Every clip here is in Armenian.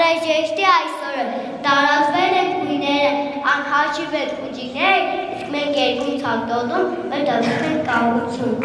Անհրաժեշտ է այսօրը, տարածվել են գույները, անհաշիվ են փուջիկները, իսկ մենք երկու ցանտոնում մեր դասում ենք կառուցում։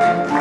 Bye.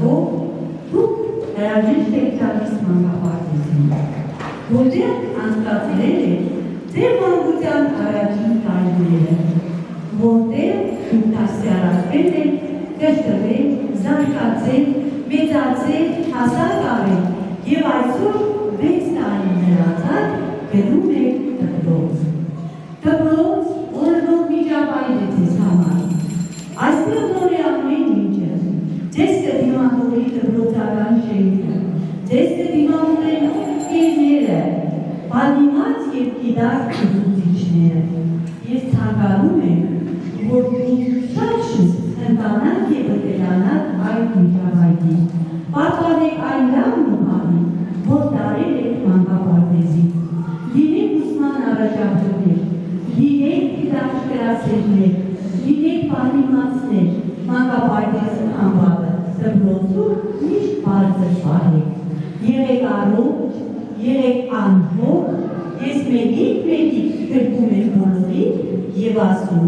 կարգով դուք հրաժեշտ եք տալիս մանկապարտեզին, որտեղ անցկացրել եք ձեր մանկության առաջին տարիները, որտեղ դուք դաստիարակվել եք, կրթվել, զարգացել, մեծացել, հասակ արել և այսօր 6 տարիներ անցած գնում եք դպրոց։ Դպրոց, որը նոր միջավայր է ձեզ համար։ Այստեղ նոր է ամեն ինչը։ Ձեզ կդիմավորի դպրոցական շենքը, ձեզ կդիմավորեն ընկերները, բանիմաց և գիտակ ուսուցիչները։ Ես ցանկանում եմ, որ դուք շատ ընտանաք և վետերանաք այդ միջավայրին, պահպանեք այն լավն ու բանին, որ տարել եք մանկապարտեզից, լինեք ուսման առաջարկներ, լինեք դիդակտիկասերներ, լինեք բանիմացներ, մանկապարտեզի անվանը դպրոցում միշտ բարձր պահեք, եղեք առողջ, եղեք անհոգ, ես մեկիկ գրկում եմ բոլորին և ասում,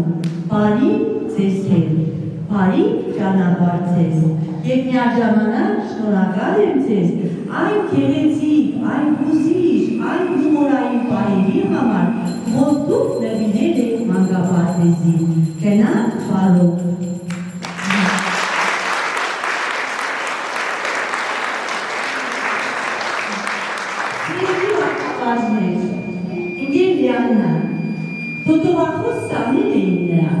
բարի ձեզ հետ, բարի ճանապարհ ձեզ, և միաժամանակ շնորհակալ եմ ձեզ այն գեղեցիկ, այն հուզիչ, այն հումորային պահերի համար, որ դուք նվիրել եք մանկապարտեզին, գնանք բարով։ Ընկեր Լիաննա, թոթովախոս սանել էին նրան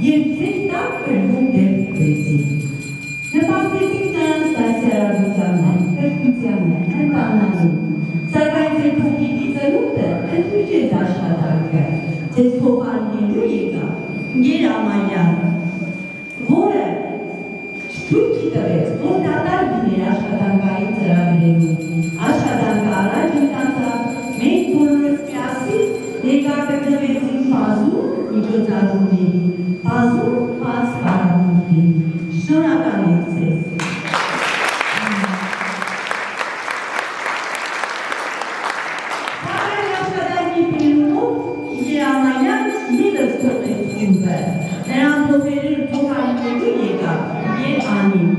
և ձեր տակ գրվում դեպքվեցին։ Նպաստեցիք նրանց դասյարակությանը, կրթությանը, ընտանալու, սակայն ձեր փոքրիկի ծնունդը ընդմիջեց աշխատանքը, ձեզ փոխարինելու եկավ ընկեր Ամալյան, որը շուտի տվեց, որ դատարկ լիներ աշխատանքային ծրագրերում, աշխատանքը առաջ ընկացավ, մենք բոլորս միասին ներկայացրեցինք բազում միջոցառումների, բազում բաց պարապմունքների, շնորհակալ եմ ձեզ։ Սակայն աշխատանքի պերումով Իգեր Ամանյան ևս թողեց գյուղը, նրան փոխարինելու եկավ Իգեր Անին։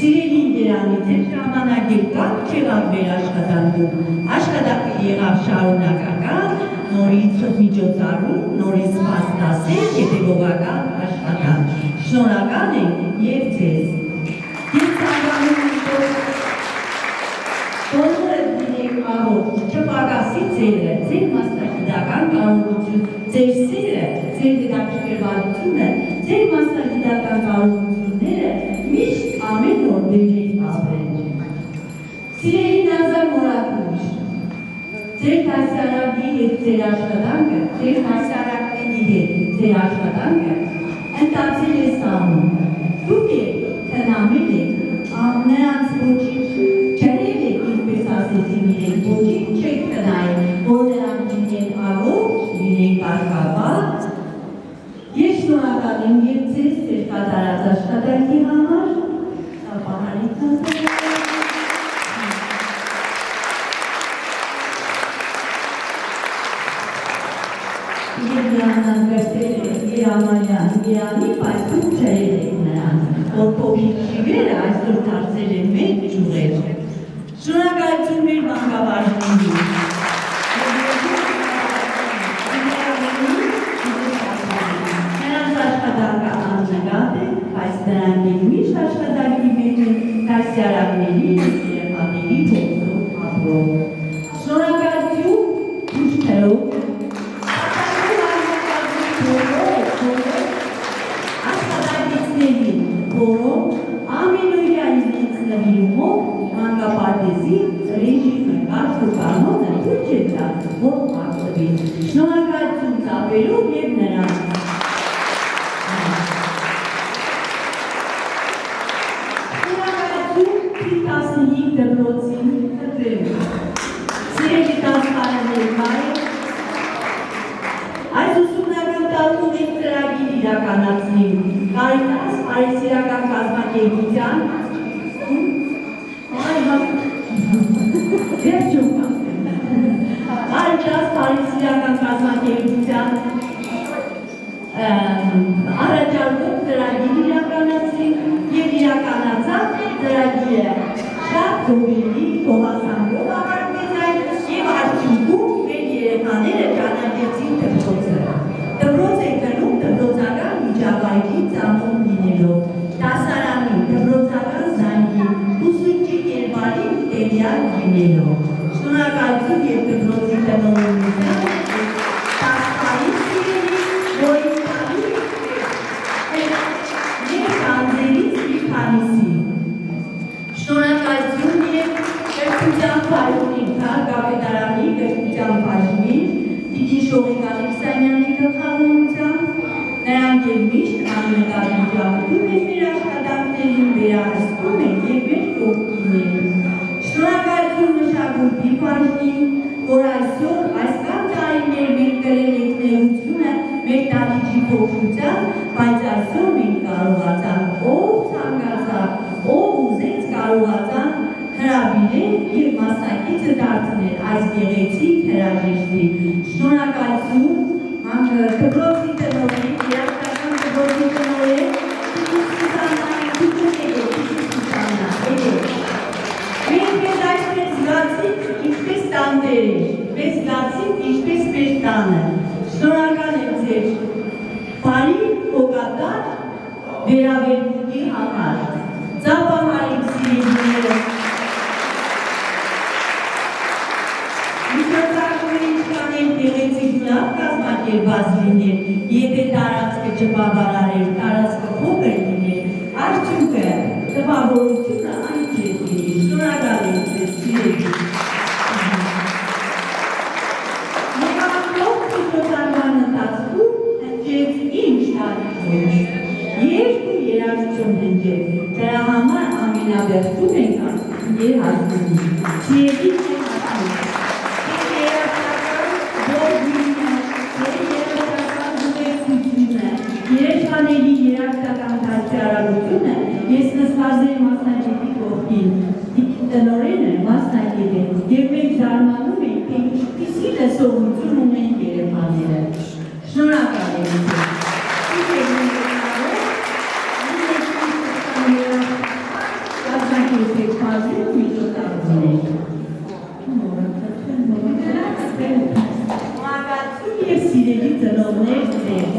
Սիրելի Իգերանի, ձեր ժամանակ եկավ չեղավ մեր աշխատանքում, աշխատանքը եղավ շարունակական, նորից միջոցառում, նորից փաստասեր, հետևողական աշխատանք։ Շնորհակալ եմ և ձեզ։ Ես ցանկանում եմ, որ բոլորը լինեք առողջ, չպակասի ձերը, ձեր մասնագիտական կարողություն, ձեր սերը, ձեր հետաքրքրվածությունը, ձեր մասնագիտական կարողությունները միշտ ամեն օր դերեք ապրել։ Սիրելի Նազար Մորակուշ, ձեր դասարանի հետ ձեր աշխատանքը, ձեր դասարանների հետ ձեր աշխատանքը ընթացել է սահուն։ Դուք եք տնամել եք, նրանց ոչինչ չրել եք, ինչպես ասեցին իրենք, ոչինչ չեք տնայել, որ նրանք լինեն առողջ, լինեն կարգապահ։ Ես շնորհակալ եմ և ձեզ ձեր կատարած աշխատանքի համար, ապահարիք Իգերանան կրտել է Իգերանյան, Իգերանի, բայց դուք չրել եք նրանց, որ փոքրիկ շիվերը այսօր դարձել են մեկ ճյուղեր։ Շնորհակալություն մեր մանկավարժներին։ Նրանց աշխատանքը աննկատ է, բայց նրանք միշտ աշխատանքի մեջ են դասյարակների և երեխաների փոխով ապրող։ Շնորհակալություն ուշքերով որով ամենօրյա ինձ նվիրումով մանկապարտեզի ռեժիմը, կարծու կանոնը թույլ չէ տա, որ ակտվի։ Շնորհակալություն ծապերով և նրանց։ Շնորհակալություն թիվ 15 դպրոցին կտրելու։ Սիրելի դասարանների հայր, այս ուսումնական տարում ենք ծրագիր իրականացնելու Կարիտաս Փարիսիրական կազմակերպության Կարիտաս Փարիսիրական կազմակերպության առաջարկող ծրագիր իրականացնենք և իրականացած ծրագիր գովելի, գովասանյով աղարկեցայն և արդյունքում մեր երեխաները ճանաչեցին դպրոցը։ Դպրոց է գնում դպրոցական միջավայրի ծանոթ լինելով, դասարանի, դպրոցական զանգի, ուսուցչի կերպարի տերյալ լինելով։ Շնորհակալություն և դպրոցի տնօրենության տասպարի սիրելի, որի Անձերից մի քանիսի։ Շնորհակալություն և կրթության բաժնին, քաղաքապետարանի կրթության բաժնին, Տիկի Շողիկ Ալեքսանյանի գլխավորությամբ, նրանք և միշտ ամենակարդությամբ են մեր աշխատանքներին, վերահսկում են և մեր կողքին են։ Շնորհակալություն մշակույթի բաժնին, որ այսօր այսքան տարիներ մենք կրել եք նեղությունը մեր տանիքի փոքրության, բայց այսօր մենք կարողացանք, ով ցանկացավ, ով ուզեց կարողացան հրավիրել և մասնակիցը դարձնել այս գեղեցիկ հրաժեշտի։ Շնորհակալություն դպրոցի տնօրեն, երաժշտական դպրոցի տնօրեն, մենք մեզ այսպես զգացինք, ինչպես տանտերեր, մեզ զգացինք, ինչպես մեր տանը։ Շնորհակալ եմ ձեր բարի հոգատար վերաբերմունքի համար։ Ծափահարեք սիրելիները։ Միջոցառումները ինչքան էլ գեղեցիկ լավ կազմակերպված լիներ, եթե տարածքը չբավարարեր, տարածքը փոքր լիներ, արդյունքը տպավորությունը այն չէր լինի։ Շնորհակալ եմ ձեզ սիրելի։ Միջոցառման ընթացքում հնչեց ինչ տարիքով, երկու երաժշտություն հնչեց, դրա համար ամենավերջում ենք ասում և հասնում, սիրելի չեն հասնում, երեխաների երաժշտական դասարարությունը ես նստած եմ մասնագետի կողքին, տնօրենը մասնագետ է, և մենք զարմանում ենք, թե ինչպիսի լսողություն ունեն երեխաները։ Շնորհակալ եմ ձեզ։ Կազմակերպեք միջոցառումներ։ Շնորհակալություն և սիրելի ծնողներ ձեզ։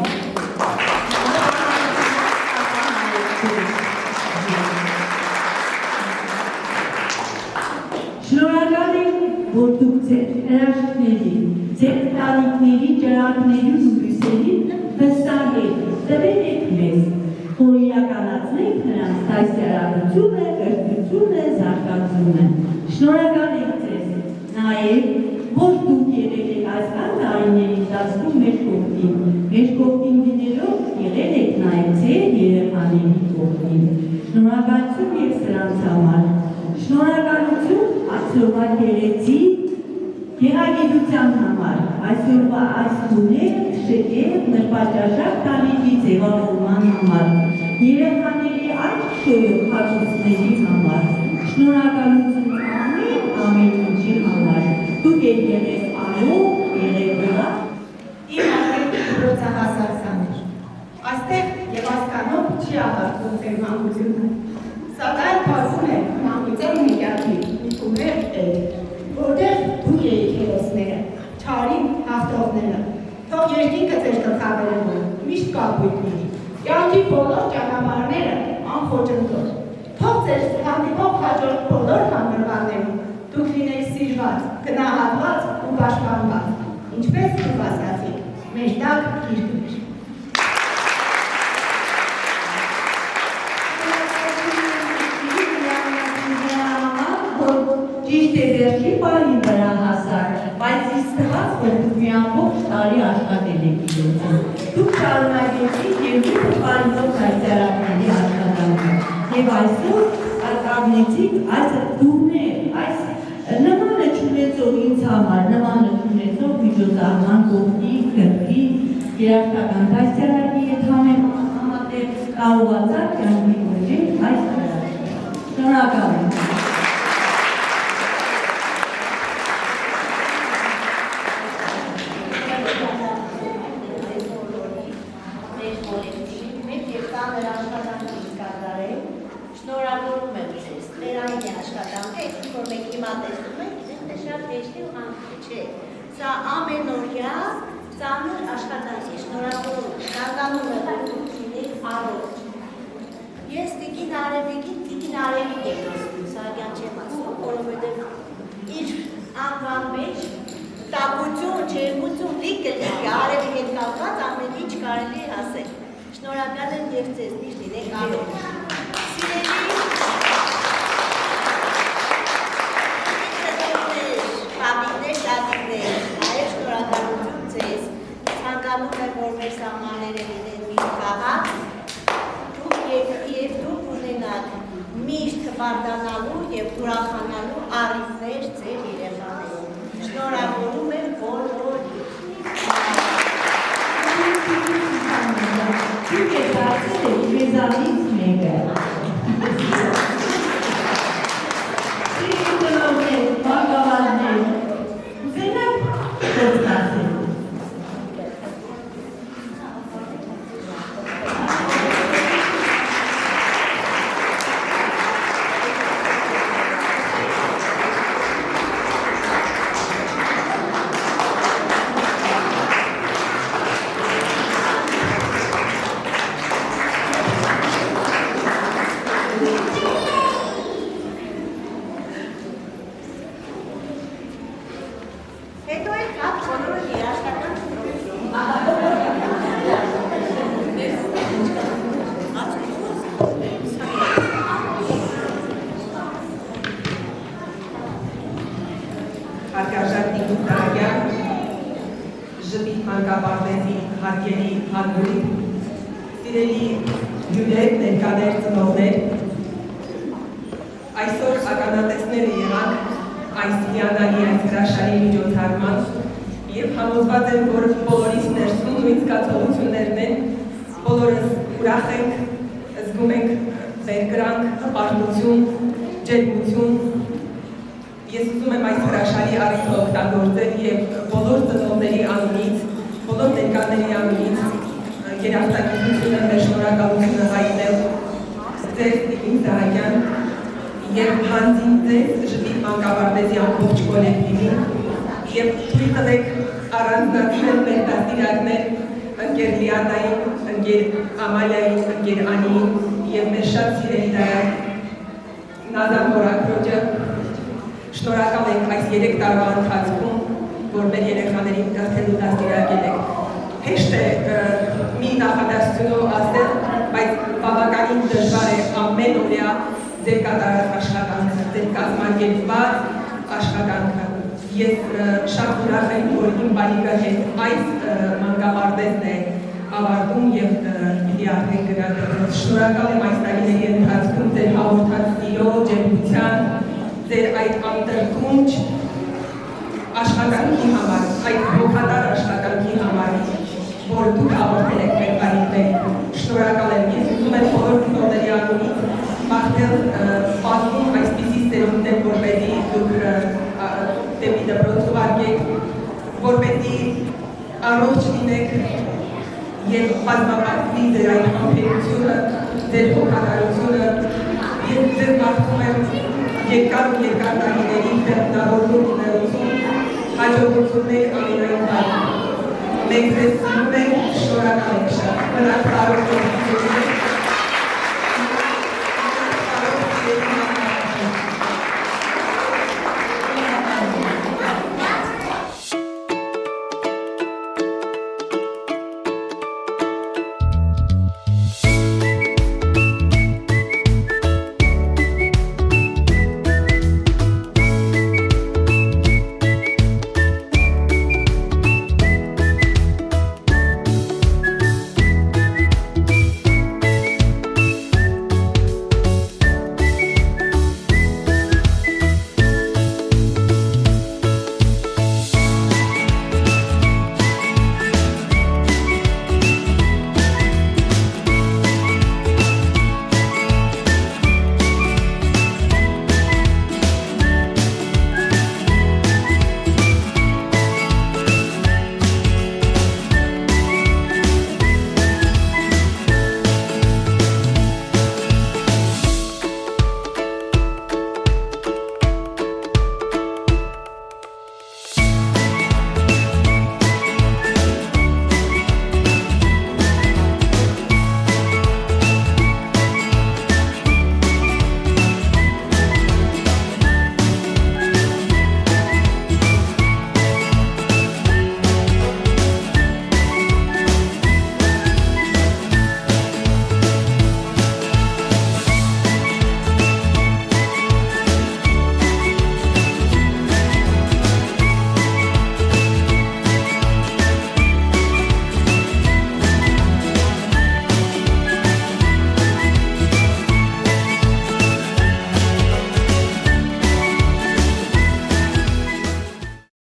Շնորհակալ եմ, որ դուք ձեր հրաշքների, ձեր տանիքների, ճրագների ու լույսերին վստահ եք, տվել եք մեզ, որ իրականացնենք նրանց դասարարությունը, կրթությունը, զարգացումը։ Շնորհակալ եմ ձեզ, նաև, որ դուք եղել եք այսքան տարիների ընթացքում մեր կողքին լինելով եղել եք նաև ձեր երեխաների կողքին։ Շնորհակալություն և սրանց համար։ Շնորհակալություն այսօրվա գեղեցիկ գեղագիտության համար, այսօրվա այս գուներ, շեկեր, նրբաճաշակ տանիքի ձևավորման համար, երեխաների այս շոյող հագուստների համար, շնորհակալություն ամեն ինչի համար, դուք եք եղեք արող, եղեք ուրախ, իմ արդեն դպրոցահասարցաներ, այստեղ և հասկանով չի ավարտվում ձեր մանկությունը, սակայն փոխվում է մանկության միակի միտումներ էլ, որտեղ դուք եք հերոսները, չարին հաղթողները, թող երկինքը ձեր գլխավերևում միշտ կապույտ լինի, կյանքի բոլոր ճանապարհները անխոչնդոտ, թող ձեր հանդիպող հաջորդ բոլոր հանգրվաններում դուք լինեք սիրված, գնահատված ու պաշտպանված, ինչպես դուք ասացիք, մեր տակ գիրկներ։ Ճիշտ է վերջի պահին վրա հասար, բայց ինձ թվաց, որ դուք մի ամբողջ տարի աշխատել եք իրոցում։ Դուք շարունակեցիք և դուք պարինով դասարանների աշխատանքը։ Եվ այսօր ակնեցիք այս դուրներ, այս նմանը չունեցող ինձ համար, նմանը չունեցող միջոցառման կողքի, կրքի, երաժշտական դասարանի հետ համատեղ կարողացաք կյանքի ուղղել այս հրաշքը։ Շնորհակալ եմ։ Շնորհավորում եմ ձեզ, Տերային աշխատանքը նախատեսում եք, գիտեմ, թե շատ հեշտ է ու անհետ չէ։ Սա ամենօրյա ծանր աշխատանք է, շնորհավորում, ցանկանում եմ, որ դուք լինեք առողջ։ Ես Տիկին Արևիկ եմ ասում, Սարգսյան չեմ ասում, որովհետև իր անվան մեջ տակություն, ջերմություն, լիքը, Արևիկ հետ կապված ամեն ինչ կարելի է ասել։ Շնորհակալ եմ և ձեզ միշտ լինեք առողջ։ Պապիկներ, տատիկներ, այր շնորհակալություն ձեզ, ցանկանում եմ, որ մեր սահմանները լինեն միշտ խաղաղ, և դուք ունենաք միշտ բարդանալու և ուրախանալու առիթներ ձեր երեխաներում։ Շնորհավորում եմ բոլորին։ Դուք եք դարձել մեզանից մեկը։ Բարգավաններ, ուզենակ գործնացել։ Հետո էլ կապ բոլորը երաշտական Հարգարժան Տիկին Սարագյան, ժպիտ մանկապարտեզի հարգելի հանդուրի, սիրելի հյուրեր, ներկաներ, ծնողներ, այսօր ականատեսները եղանք այս հիանալի այս հրաշալի միջոցառման և համոզված եմ, որ բոլորիս ներսում նույն զգացողություններն են, բոլորս ուրախ ենք, զգում ենք բերկրանք, հպարտություն, ջերմություն։ Ես ուզում եմ այս հրաշալի առիթը օգտագործել և բոլոր ծնողների անունից, բոլոր ներկաների անունից երախտագիտությունը մեր շնորհակալությունը հայտնել ձեզ Տիկին Սահակյան և հանձին ձեզ ժպիտ մանկապարտեզի ամբողջ կոլեկտիվին և թույլ տվեք առանձնացնել մեր դաստիարակներ ընկեր Լիանային, ընկեր Ամալիային, ընկեր Անիին և մեր շատ սիրելի դարան Նազան Մորաքրոջը։ Շնորհակալ ենք այս 3 տարվա ընթացքում, որ մեր երեխաներին կրթելու դաստիարակել եք։ Հեշտ է մի նախադասությունով ասել, բայց բավականին դժվար է ամենօրյա ձեր կատարած աշխատանքը, ձեր կազմակերպված աշխատանքը։ Ես շատ ուրախ եմ, որ իմ բալիկը հետ այս մանկապարտեզն է ավարտում և պիտի արդեն գնա դպրոց։ Շնորհակալ եմ այս տարիների ընթացքում ձեր հաղորդած սիրո, ջերմության, ձեր այդ անտրկունջ աշխատանքի համար, այդ հոգատար աշխատանքի համար, որ դուք հաղորդել եք մեր բալիկներին։ Շնորհակալ եմ, ես ուզում եմ բոլոր ծնողների անունից մաղթել պատմում այսպիսի սերունդներ, որպեսզի դուք դեպի դպրոց ուղարկեք, որպեսզի առողջ լինեք և բազմապատվի ձեր այդ համբերությունը, ձեր հոգատարությունը, և ձեզ մաղթում եմ երկար ու երկար տարիների բեռնավորում ունեցում, հաջողություններ ամենայն բան։ Մենք ձեզ սիրում ենք, շնորհակալ ենք շատ։ Մնաք առողջ։